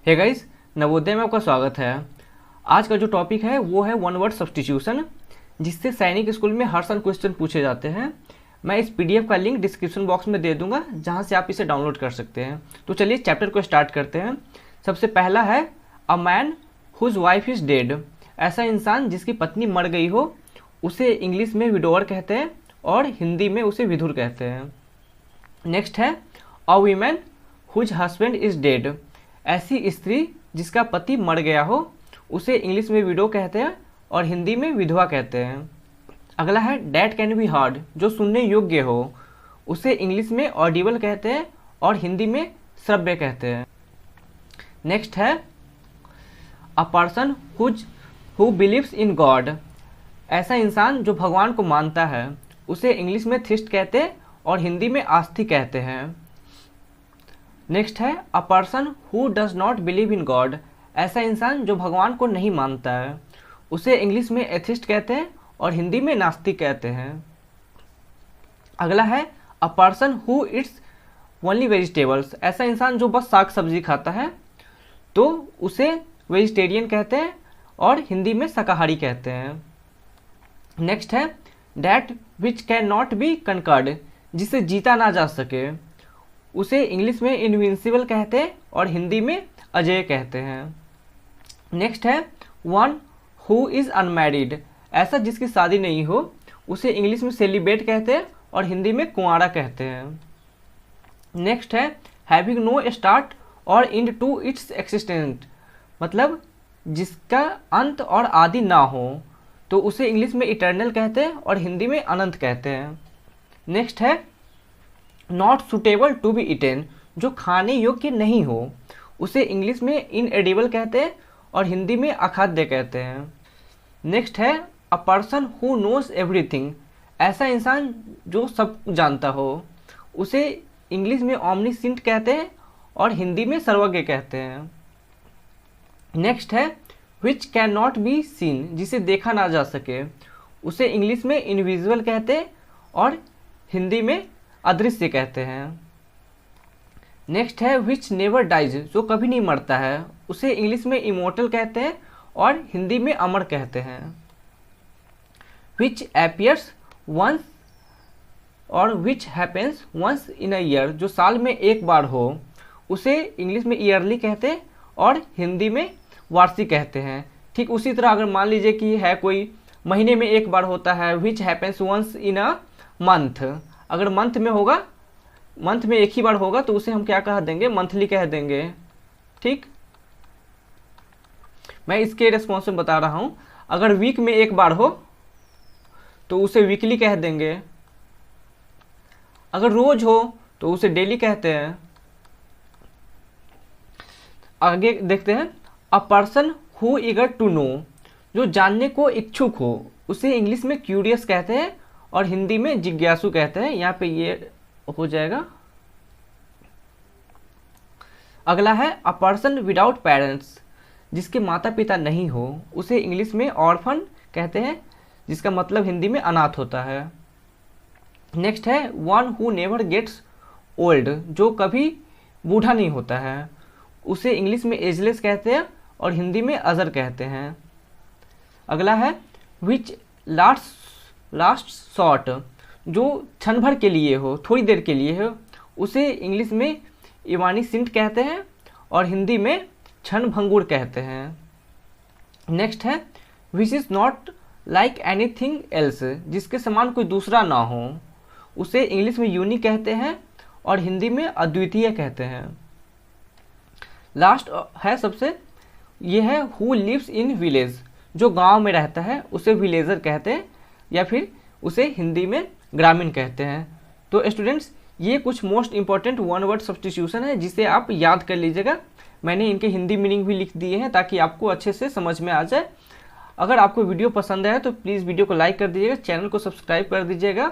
Hey guys, Navodaya में आपका स्वागत है। आज का जो टॉपिक है वो है वन वर्ड सब्स्टिट्यूशन, जिससे सैनिक स्कूल में हर साल क्वेश्चन पूछे जाते हैं। मैं इस पीडीएफ का लिंक डिस्क्रिप्शन बॉक्स में दे दूंगा, जहां से आप इसे डाउनलोड कर सकते हैं। तो चलिए चैप्टर को स्टार्ट करते हैं। सबसे पहला है a man whose wife is dead. ऐसा इंसान जिसकी पत्नी मर गई हो, उसे इंग्लिश में विडोवर कहते हैं और हिंदी में उसे विधुर कहते हैं। नेक्स्ट है a women whose husband is dead. ऐसी स्त्री जिसका पति मर गया हो, उसे इंग्लिश में विडो कहते हैं और हिंदी में विधवा कहते हैं। अगला है डैट कैन बी हर्ड। जो सुनने योग्य हो, उसे इंग्लिश में ऑडिबल कहते हैं और हिंदी में श्रव्य कहते हैं। नेक्स्ट है a person who believes in God. ऐसा इंसान जो भगवान को मानता है, उसे इंग्लिश में थिस्ट कहते हैं और हिंदी में आस्तिक कहते हैं। नेक्स्ट है a person who does not believe in God. ऐसा इंसान जो भगवान को नहीं मानता है, उसे इंग्लिश में एथिस्ट कहते हैं और हिंदी में नास्तिक कहते हैं। अगला है a person who it's only vegetables. ऐसा इंसान जो बस साग सब्जी खाता है, तो उसे वेजिटेरियन कहते हैं और हिंदी में शाकाहारी कहते हैं। नेक्स्ट है that which can not be conquered. जिसे जीता ना जा सके, उसे इंग्लिश में इनविंसिबल कहते हैं और हिंदी में अजय कहते हैं। नेक्स्ट है वन हु इज़ अनमैरिड। ऐसा जिसकी शादी नहीं हो, उसे इंग्लिश में सेलिब्रेट कहते हैं और हिंदी में कुंवारा कहते हैं। नेक्स्ट है हैविंग नो स्टार्ट और एंड टू इट्स एक्सिस्टेंट। मतलब जिसका अंत और आदि ना हो, तो उसे इंग्लिश में इटर्नल कहते हैं और हिंदी में अनंत कहते हैं। नेक्स्ट है not suitable to be eaten. जो खाने योग्य नहीं हो, उसे इंग्लिश में इनएडिबल कहते हैं और हिंदी में अखाद्य कहते हैं। नेक्स्ट है a person who knows everything. ऐसा इंसान जो सब जानता हो, उसे इंग्लिश में ऑमनिसेंट कहते हैं और हिंदी में सर्वज्ञ कहते हैं। नेक्स्ट है विच कैन नॉट बी सीन। जिसे देखा ना जा सके, उसे इंग्लिश में इनविजिबल कहते हैं और हिंदी में अदृश्य कहते हैं। नेक्स्ट है विच नेवर डाइज। जो कभी नहीं मरता है, उसे इंग्लिश में इमोर्टल कहते हैं और हिंदी में अमर कहते हैं। विच एपियर्स वंस और which happens once in a year. जो साल में एक बार हो, उसे इंग्लिश में ईयरली कहते हैं और हिंदी में वार्षिक कहते हैं। ठीक उसी तरह अगर मान लीजिए कि है कोई महीने में एक बार होता है, which happens once in a month. अगर मंथ में होगा, मंथ में एक ही बार होगा, तो उसे हम क्या कह देंगे, मंथली कह देंगे। ठीक, मैं इसके रेस्पॉन्स में बता रहा हूं। अगर वीक में एक बार हो, तो उसे वीकली कह देंगे। अगर रोज हो, तो उसे डेली कहते हैं। आगे देखते हैं a person who eager to know. जो जानने को इच्छुक हो, उसे इंग्लिश में क्यूरियस कहते हैं और हिंदी में जिज्ञासु कहते हैं। यहाँ पे ये हो जाएगा। अगला है अ पर्सन विदाउट पेरेंट्स। जिसके माता पिता नहीं हो, उसे इंग्लिश में ऑर्फन कहते हैं, जिसका मतलब हिंदी में अनाथ होता है। नेक्स्ट है one who never gets old. जो कभी बूढ़ा नहीं होता है, उसे इंग्लिश में एजलेस कहते हैं और हिंदी में अजर कहते हैं। अगला है विच लास्ट शॉर्ट। जो क्षण भर के लिए हो, थोड़ी देर के लिए हो, उसे इंग्लिश में इवानिसेंट कहते हैं और हिंदी में क्षण भंगुर कहते हैं। नेक्स्ट है which is not like anything else. जिसके समान कोई दूसरा ना हो, उसे इंग्लिश में यूनिक कहते हैं और हिंदी में अद्वितीय कहते हैं। लास्ट है सबसे, ये है हु लिव्स इन विलेज। जो गांव में रहता है, उसे विलेजर कहते हैं या फिर उसे हिंदी में ग्रामीण कहते हैं। तो स्टूडेंट्स, ये कुछ most important one word substitution है, जिसे आप याद कर लीजिएगा। मैंने इनके हिंदी मीनिंग भी लिख दिए हैं, ताकि आपको अच्छे से समझ में आ जाए। अगर आपको वीडियो पसंद आए तो प्लीज़ वीडियो को लाइक कर दीजिएगा, चैनल को सब्सक्राइब कर दीजिएगा।